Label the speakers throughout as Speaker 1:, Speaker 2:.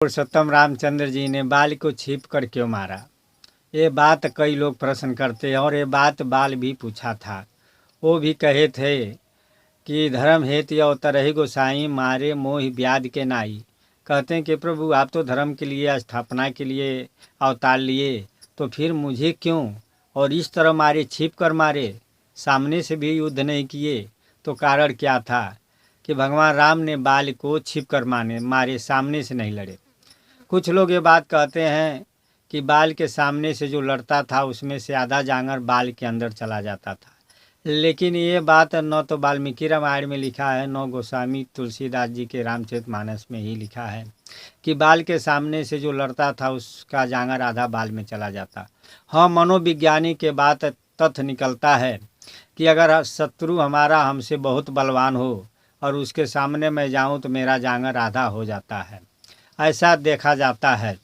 Speaker 1: पुरुषोत्तम रामचंद्र जी ने बाल को छिप कर क्यों मारा? ये बात कई लोग प्रश्न करते हैं और ये बात बाल भी पूछा था। वो भी कहे थे कि धर्म हेतु अवतरहि गोसाई मारे मोहि व्याध के नाई। कहते हैं कि प्रभु आप तो धर्म के लिए स्थापना के लिए अवतार लिए, तो फिर मुझे क्यों और इस तरह मारे, छिप कर मारे, सामने से भी युद्ध नहीं किए? तो कारण क्या था कि भगवान राम ने बाल को छिप कर मारे, सामने से नहीं लड़े। कुछ लोग ये बात कहते हैं कि बाल के सामने से जो लड़ता था उसमें से आधा जांगर बाल के अंदर चला जाता था, लेकिन ये बात न तो वाल्मीकि रामायण में लिखा है, न गोस्वामी तुलसीदास जी के रामचरितमानस में ही लिखा है कि बाल के सामने से जो लड़ता था उसका जांगर आधा बाल में चला जाता। हाँ, मनोविज्ञानी के बात तथ्य निकलता है कि अगर शत्रु हमारा हमसे बहुत बलवान हो और उसके सामने मैं जाऊं तो मेरा जांगर आधा हो जाता है, ऐसा देखा जाता है।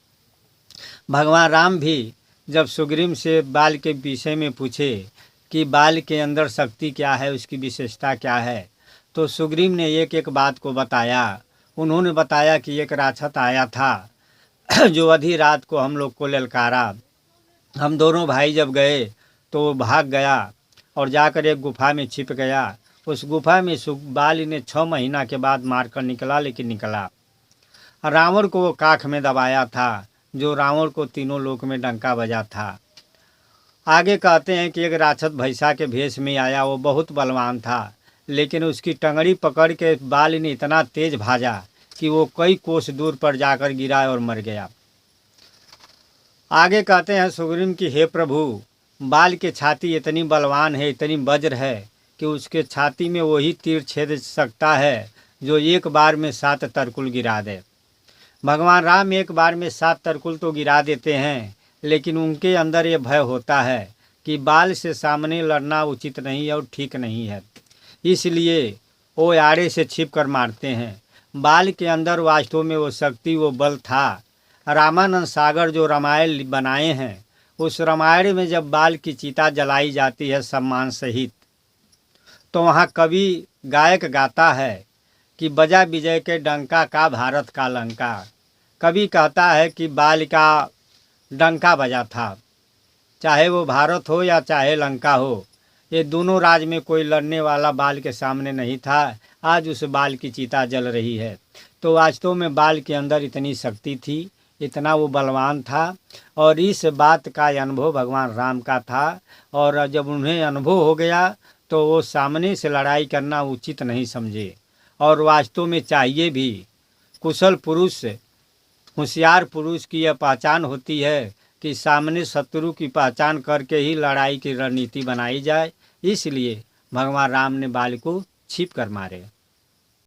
Speaker 1: भगवान राम भी जब सुग्रीव से बाल के विषय में पूछे कि बाल के अंदर शक्ति क्या है, उसकी विशेषता क्या है, तो सुग्रीव ने एक एक बात को बताया। उन्होंने बताया कि एक राक्षस आया था जो आधी रात को हम लोग को ललकारा। हम दोनों भाई जब गए तो वो भाग गया और जाकर एक गुफा में छिप गया। उस गुफा में बाल ने 6 महीना के बाद मारकर निकला, लेकिन निकला। रावण को वो काख में दबाया था, जो रावण को तीनों लोक में डंका बजा था। आगे कहते हैं कि एक राक्षस भैंसा के भेष में आया, वो बहुत बलवान था, लेकिन उसकी टंगड़ी पकड़ के बाल ने इतना तेज भाजा कि वो कई कोस दूर पर जाकर गिरा और मर गया। आगे कहते हैं सुग्रीव की हे प्रभु, बाल की छाती इतनी बलवान है, इतनी वज्र है कि उसके छाती में वही तीर छेद सकता है जो एक बार में 7 तरकुल गिरा दे। भगवान राम एक बार में 7 तरकुल तो गिरा देते हैं, लेकिन उनके अंदर ये भय होता है कि बाल से सामने लड़ना उचित नहीं और ठीक नहीं है, इसलिए वो आड़े से छिप कर मारते हैं। बाल के अंदर वास्तव में वो शक्ति, वो बल था। रामानंद सागर जो रामायण बनाए हैं, उस रामायण में जब बाल की चिता जलाई जाती है सम्मान सहित, तो वहाँ कवि गायक गाता है कि बजा विजय के डंका का भारत का लंका। कवि कहता है कि बाल का डंका बजा था, चाहे वो भारत हो या चाहे लंका हो, ये दोनों राज्य में कोई लड़ने वाला बाल के सामने नहीं था। आज उस बाल की चिता जल रही है। तो वास्तव में बाल के अंदर इतनी शक्ति थी, इतना वो बलवान था, और इस बात का अनुभव भगवान राम का था। और जब उन्हें अनुभव हो गया तो वो सामने से लड़ाई करना उचित नहीं समझे। और वास्तव में चाहिए भी। कुशल पुरुष, होशियार पुरुष की यह पहचान होती है कि सामने शत्रु की पहचान करके ही लड़ाई की रणनीति बनाई जाए। इसलिए भगवान राम ने बाल को छिप कर मारे।